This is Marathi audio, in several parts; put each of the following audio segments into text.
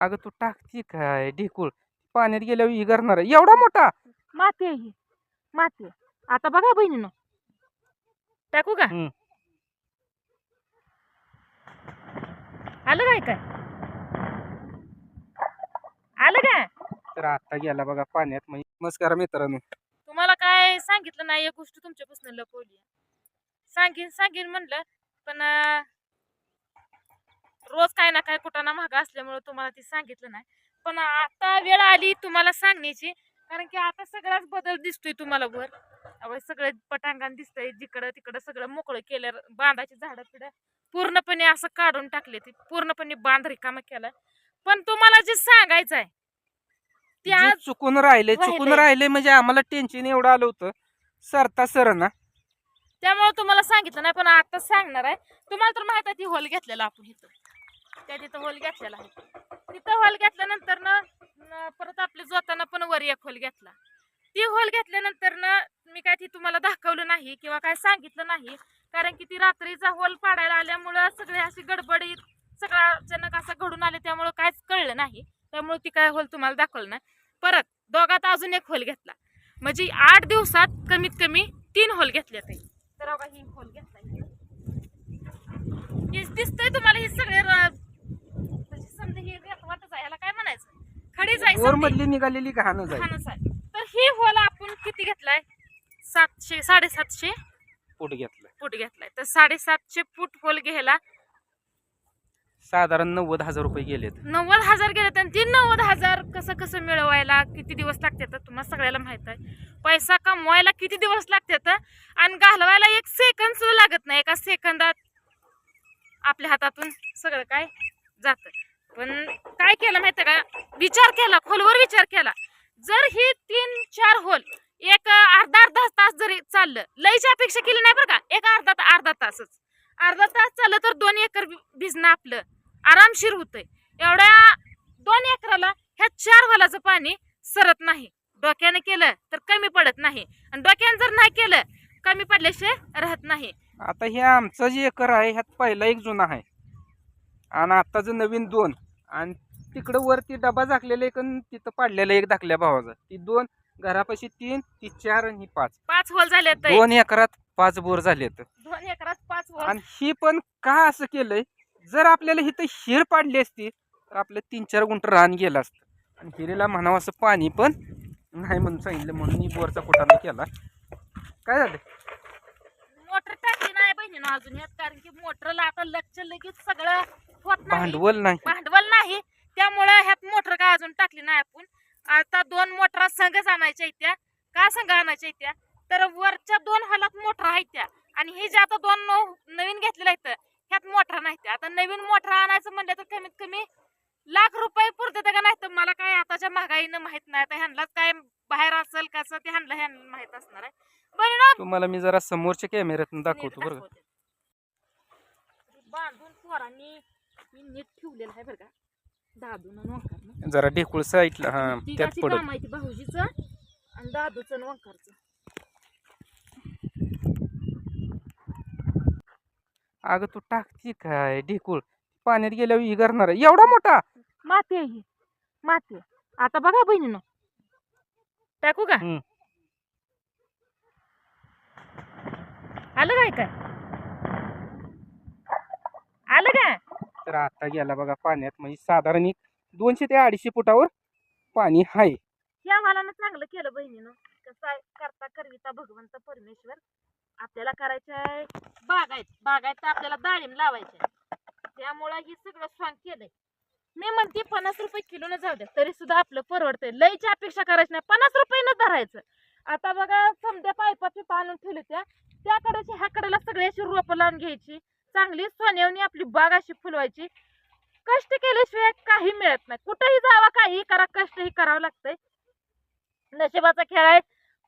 अगं तू टाकती काय ढेकूळ पाण्यात गेल्यावर इगरणार आहे. एवढा मोठा माती आहे ही, माती आहे. आता बघा बहिणीनं, टाकू का? हम्म. आलं काय काय आलं काय? तर आता गेला बघा पाण्यात. म्हणजे नमस्कार मित्रांनो. तुम्हाला काय सांगितलं नाही, एक गोष्ट तुमच्यापासून लपवली. सांगीन सांगीन म्हणलं, पण रोज काय ना काय कुटाणा महाग असल्यामुळे तुम्हाला ती सांगितलं नाही. पण आता वेळ आली तुम्हाला सांगण्याची, कारण की आता सगळाच बदल दिसतोय तुम्हाला वर. अहो, सगळं पटांगण दिसतंय, जिकडं तिकडं सगळं मोकळं केलं. बांधाची झाडं पिढं पूर्णपणे असं काढून टाकले, ती पूर्णपणे बांध रिकामा केलाय. पण तुम्हाला जे सांगायचं आहे ते जे आज चुकून राहिले म्हणजे आम्हाला टेन्शन एवढं आलं होतं. सरता सर ना त्यामुळे तुम्हाला सांगितलं नाही, पण आता सांगणार आहे. तुम्हाला तर माहित आहे ती होल घेतलेला आपण इथं, त्या तिथं होल घेतलेला आहे. तिथं होल घेतल्यानंतर ना परत आपल्या जोताना पण वर एक होल घेतला. ती होल घेतल्यानंतर ना मी काय ती तुम्हाला दाखवलं नाही किंवा काय सांगितलं नाही, कारण की ती रात्रीचा होल पाडायला आल्यामुळं सगळे अशी गडबडीत सगळा अचानक असं घडून आले, त्यामुळं काहीच कळलं नाही. त्यामुळे ती काय होल तुम्हाला दाखवलं नाही. परत दोघात अजून एक होल घेतला, म्हणजे 8 दिवसात कमीत कमी 3 होल घेतले. तर बघा ही होल घेतला, हे दिसतंय तुम्हाला. हे सगळे म्हणजे समजा हे वाटच आहे, याला काय म्हणायचं, खडीच आहे, वर मधली निघालेली घाणच आहे. खाणच आहे. तर ही होल आपण किती घेतलाय? 700-750 फूट घेतलं. फूट घेतलाय. तर 750 फूट होल घ्यायला साधारण 90,000 रुपये गेलेत. 90,000 गेले. आणि ती 90,000 कसं कसं मिळवायला किती दिवस लागतात तुम्हाला सगळ्याला माहित आहे. पैसा कमवायला किती दिवस लागतात आणि घालवायला 1 सेकंद सुद्धा लागत नाही. एका सेकंदात आपल्या हातातून सगळं काय जात. पण काय केलं माहितीये का, विचार केला, खोलवर विचार केला. जर ही 3-4 होल एक अर्धा तास जरी चाललं, लईची अपेक्षा केली नाही बरं का, एक अर्धा तासच, अर्धा तास चाललं तर 2 एकर भिजणं आपलं आरामशीर होतंय. एवढ्या 2 एकराला ह्या 4 होलाचं पाणी सरत नाही. डोक्याने केलं तर कमी पडत नाही, आणि डोक्याने जर नाही केलं कमी पडल्याशिवाय राहत नाही. आता हे आमचं जे एकर आहे ह्यात पहिला एक जुना आहे आणि आताचं नवीन 2, आणि तिकडं वरती डबा झाकलेला एक आणि तिथं पाडलेला एक धाकल्या भावाचा. ती 2 घरापाशी 3, ती 4 आणि ही 5 होल झाले. 2 एकरात 5 बोर झालेत. 2 एकरात 5 होल. आणि ही पण का असं केलंय, जर आपल्याला इथं हिर पाडली असती तर आपलं 3-4 गुंठ रान गेलं असतं, आणि हिरेला म्हणावं असं पाणी पण नाही म्हणून सांगितलं, म्हणून मी बोरचा कुटाणा केला. काय झालं, मोटर टाकली नाही बहिणीनं अजून ह्यात, कारण की मोटरला आता लगेच सगळं होत नाही, भांडवल नाही. त्यामुळे ह्यात मोटर काय अजून टाकली नाही आपण. आता 2 मोटरा संघच आणायच्या त्या. का संघ आणायच्या त्या, तर वरच्या 2 हॉलात मोटर आहेत त्या, आणि हे जे आता 2 नवीन घेतलेल्या आहेत ह्यात मोटर नाही त्या. आता नवीन मोटर आणायचं म्हणलं तर कमीत कमी ₹1,00,000 पुरते का नाही, तर मला काय आताच्या महागाईनं माहित नाही. तर ह्यांना काय बाहेर असेल कसं ते ह्यांना माहित असणार आहे. बरं, तुम्हाला मी जरा समोरच्या कॅमेऱ्यातून दाखवतो बरं का. बांधून पोरांनी मी नीट ठेवलेलं आहे बरं का, दादून वंकार जरा ढेकूळ साईडला हा त्यात पडत. काम आहे भाऊजीचं आणि दादूचं वंकारचं. अगं तू टाकती काय ढेकूळ पाण्यात गेल्यावर इगरणार आहे. एवढा मोठा माती आहे ही, माती आहे. आता बघा बहिणीनं, टाकू का? आलं काय आलं काय? तर आता गेला बघा पाण्यात. म्हणजे साधारण 200 ते 250 फुटावर पाणी आहे. या मला चांगलं केलं बहिणीनं. कसं आहे, करता करविता भगवंत परमेश्वर. आपल्याला करायचंय बागायत तर आपल्याला डाळिंब लावायचे, त्यामुळं ही सगळं स्वांग केलंय. मी म्हणते 50 रुपये किलोनं जाऊ द्या, तरी सुद्धा आपलं परवडतंय. लईची अपेक्षा करायची नाही, 50 रुपयानं धरायचं. आता बघा समजा पायपाची आणून ठेवली त्याकडेची ह्याकडेला सगळी अशी रोपं लावून घ्यायची, चांगली सोन्यावणी आपली बाग अशी फुलवायची. कष्ट केल्याशिवाय काही मिळत नाही. कुठेही जावा, काही करा, कष्टही करावं लागतंय. नशिबाचा खेळ आहे.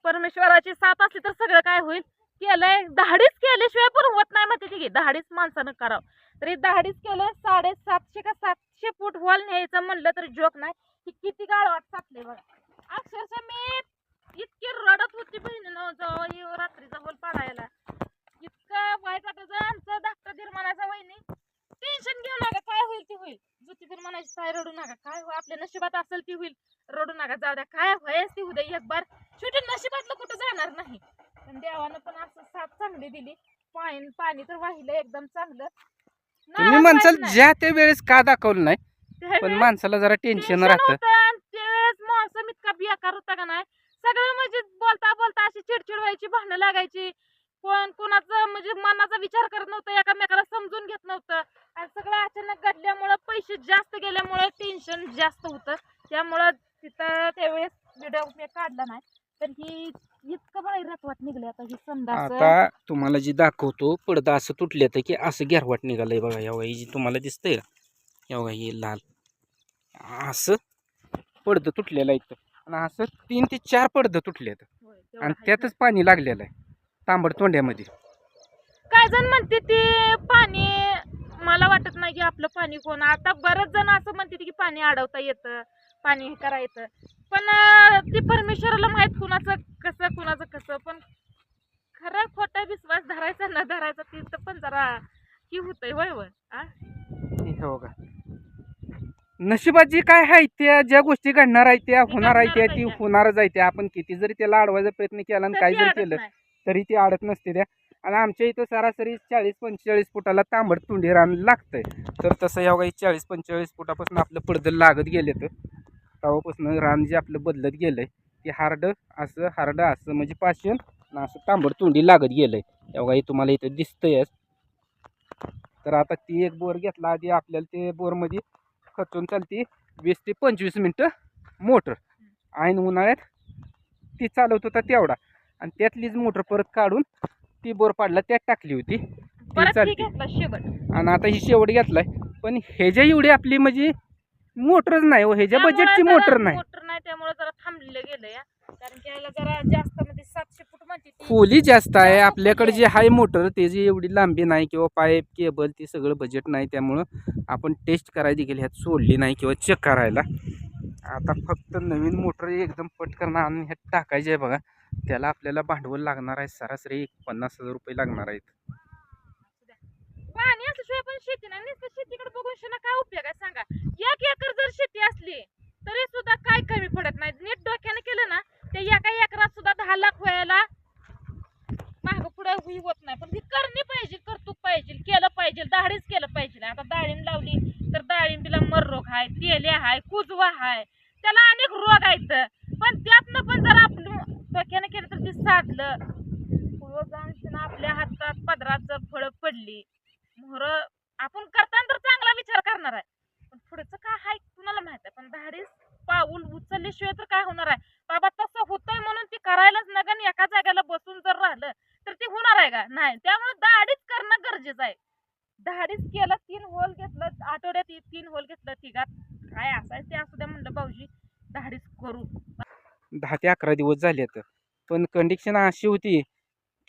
परमेश्वराची साथ असली तर सगळं काय होईल. केलंय, धाडीच केल्याशिवाय पण होत नाही म्हणते की, धाडीच माणसानं करावं. तरी धाडीच केलं. 750 का 700 फूट होल न्यायचं म्हणलं तर जोक नाही. की किती गाळवाट सापले बघा. अक्षरशः मी इतकी रडत होती बहिणीनं जेव्हा रात्रीचा होल पाडायला. इतकं वाईट वाटायचं. आमचा धाकटा धीर म्हणायचा, वहिनी टेन्शन घेऊ नका, काय होईल ते होईल. जुती पण म्हणायची काय रडू नका, काय हो आपल्या नशिबात असेल ती होईल, रडू नका, जाऊ द्या, काय व्हायच ती उद्या एक बार. शेवटी नशिबातलं कुठं जाणार नाही. पण देवानं पण असं साथ चांगली दिली. पाणी तर वाहिलं एकदम चांगलं. तुम्ही नाराज म्हणसाल व्हायचं नाही. ज्या त्या वेळेस का दाखवलं नाही, पण त्यावेळेस माणसाला जरा टेन्शन टेन्शन राहतं. होतं. त्यावेळेस मौसम इतका बेकार होता का नाही, सगळं म्हणजे बोलता बोलता अशी चिडचिड व्हायची, भांडणं लागायची. कोण कोणाचं म्हणजे मनाचा विचार करत नव्हतं, एकामेकाला समजून घेत नव्हतं. आणि सगळं अचानक घडल्यामुळं, पैसे जास्त गेल्यामुळं टेन्शन जास्त होतं. त्यामुळं तिथं त्यावेळेस व्हिडिओ मी काढला नाही. तर ही इतकं बाहेर रतवाट निघले आता ही संडास. आता तुम्हाला जी दाखवतो पडदा असं तुटले तर की असं घेरवाट निघालंय बघा. एवढा ही जी तुम्हाला दिसतंय का, एवढा ही लाल असं पडदं तुटलेलं आहे इथं. आणि असं 3 ते 4 पडदं तुटलेत होय, तेवढं आणि आहे. त्यातच पाणी लागलेलं आहे तांबड तोंड्यामध्ये. काय जण म्हणते ते पाणी, मला वाटत नाही की आपलं पाणी कोण, आता बरेच जण असं म्हणते की पाणी अडवता येतं, पाणी हे करायचं. पण ते परमेश्वराला माहित कुणाचं कसं. पण खरं खोटा विश्वास धरायचा न धरायचा तिथं पण जरा ही होतंय. होय होय आ? हे बघा, नशिबात जी काय आहे त्या ज्या गोष्टी घडणार आहेत त्या होणार आहेत त्या, ती होणारच आहे त्या. आपण किती जरी त्याला अडवायचा प्रयत्न केला आणि तर काय ती जरी अडत केलं नाही. तरी ती अडत नसते त्या. आणि आमच्या इथं सरासरी 40-45 फुटाला तांबड तुंडी रान लागतंय. तर तसं या काही 40-45 फुटापासून आपलं पडदं लागत गेले तर तेव्हापासून रान जे आपलं बदलत गेलंय ते हार्ड असं म्हणजे पाषाण असं तांबड तुंडी लागत गेलंय. एवढा तुम्हाला इथं दिसतंयच. तर आता ती एक बोर घेतला आधी आपल्याला, ते बोरमध्ये खचून चालती 20 ते 25 मिनटं मोटर. ऐन उन्हाळ्यात ती चालवत होता तेवढा, आणि त्यातलीच मोटर परत काढून ती बोर पाडला त्यात टाकली होती, ती परत ठीक चालती. घेतला शेवट. आणि आता ही शेवट घेतलाय. पण ह्याच्या एवढी आपली म्हणजे मोटरच नाही हो, ह्याच्या बजेटची मोटर नाही. मोटर नाही त्यामुळे जरा थांबलेलं गेलं या. कारण की याला जरा जास्त म्हणजे 700 फूट म्हणते ती. खोली जास्त आहे आपल्याकडे. जी हाय मोटर त्याची एवढी लांबी नाही किंवा पाईप केबल ती सगळं बजेट नाही. त्यामुळं आपण टेस्ट करायची गेली ह्यात सोडली नाही किंवा चेक करायला. आता फक्त नवीन मोटर एकदम पटकन आणून ह्यात टाकायची आहे बघा. त्याला आपल्याला भांडवल लागणार आहे सरासरी 50,000 रुपये लागणार आहेत. पाणी असल्याशिवाय पण शेती नाही. नुसतं शेतीकडे बघून शिना काय उपयोग आहे सांगा. 1 एकर जर शेती असली तरी सुद्धा काय कमी पडत नाही. नीट डोक्याने केलं ना ते एका एकरात सुद्धा 10 लाख व्हायला मागं पुढे होत नाही. पण ती करणी पाहिजे, कर्तुक पाहिजे, केलं पाहिजे, धाडीच केलं पाहिजे. आता डाळिंब लावली तर डाळिंबीला मर रोग आहे, तेल्या आहे, कुजवा आहे, त्याला अनेक रोग आहेत. पण त्यातनं पण जर आपण डोक्याने केलं तर ती साधलं पुढं जाऊन आपल्या हातात पदरात जर फळं पडली, मोहर आपण करताना तर चांगला विचार करणार आहे. पण पुढचं काय आहे कुणाला माहित आहे. पण धाडीस पाऊल उचलल्याशिवाय तर काय होणार आहे. बाबा तसं होतंय म्हणून ती करायलाच नका. एका जागेला बसून जर राहिलं तर ते होणार आहे का नाही. त्यामुळे धाडीच करणं गरजेचं आहे. धाडीच केलं, 3 होल घेतलं आठवड्यात, 3 होल घेतलं तिघात, काय असायचं ते असू द्या म्हणलं भाऊजी धाडीच करू. 10 ते 11 दिवस झाले तर. पण कंडिशन अशी होती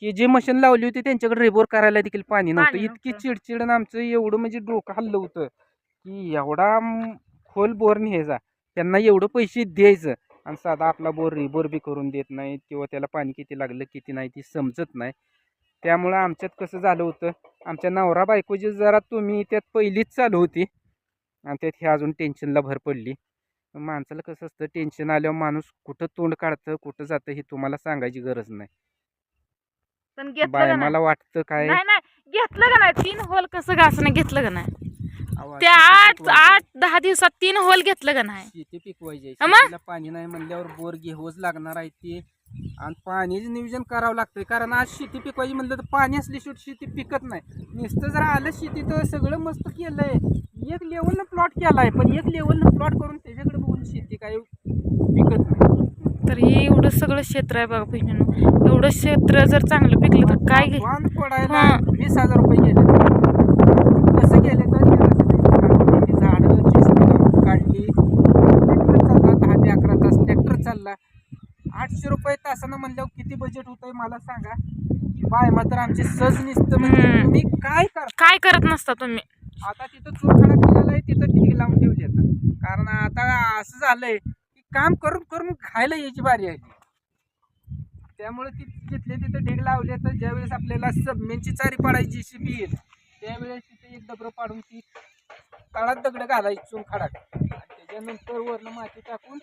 की जी मशीन लावली होती त्यांच्याकडे रिबोर करायला देखील पाणी नव्हतं. इतकी चिडचिड आणि आमचं एवढं म्हणजे डोकं हल्लं होतं की एवढा खोल बोर न्यायचा, त्यांना एवढं पैसे द्यायचं, आणि साधा आपला बोर रिबोर बी करून देत नाहीत किंवा त्याला पाणी किती लागलं किती नाही ती समजत नाही. त्यामुळं आमच्यात कसं झालं होतं, आमच्या नवरा बायकोची जरा तुम्ही त्यात पहिलीच चालू होती आणि त्यात हे अजून टेन्शनला भर पडली. माणसाला कसं असतं, टेन्शन आल्यावर माणूस कुठं तोंड काढतं कुठं जातं हे तुम्हाला सांगायची गरज नाही. पण घेतलं बाय का नाही? मला वाटतं काय नाही घेतलं का नाही. 3 होल कसं घासणं घेतलं का नाही. आवाज त्या शेती 8-10 दिवसात 3 होल घेतलं का नाही. शेती पिकवायची आहे. हा मग? शेतीला पाणी नाही म्हणल्यावर बोर घेवच लागणार आहे ते, आणि पाणीच नियोजन करावं लागतंय. कारण आज शेती पिकवायची म्हणलं तर पाणी असल्याशिवाय शेती पिकत नाही. नुसतं जर आलं शेती तर सगळं मस्त केलंय, एक लेवलनं प्लॉट केलाय, पण एक लेवलनं प्लॉट करून त्याच्याकडे बघून शेती काय पिकत नाही. तर हे एवढं सगळं क्षेत्र आहे बघा बहिणीनो. एवढं क्षेत्र जर चांगलं पिकलं तर काय घे. बांध पडायला हा. 20,000 रुपये गेले. कसं गेले तर झाडं काढली, ट्रॅक्टर चालला 10 ते 11 तास ट्रॅक्टर चालला. 800 रुपये तासानं म्हणल्यावर किती बजेट होतंय मला सांगा. बाय मात्र आमची सहज निसतं म्हणजे तुम्ही काय करत नसता तुम्ही. आता तिथं चोरखाना केलेला आहे, तिथं ढीग लावून ठेवली आता. कारण आता असं झालंय की काम करून करून खायला यायची बारी आहे. त्यामुळे तिथले तिथं ढीग लावले तर ज्यावेळेस आपल्याला सबमेनची चारी पडायची JCB येईल त्यावेळेस तिथे एक डबरं पाडून ती काळात दगड घालायची चुनखडात आणि त्याच्यानंतर वरनं माती टाकून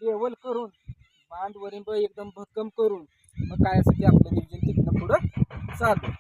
लेवल करून बांध वरील एकदम भक्कम करून मग काय असं ते आपलं नियोजन तिथनं पुढं चालू.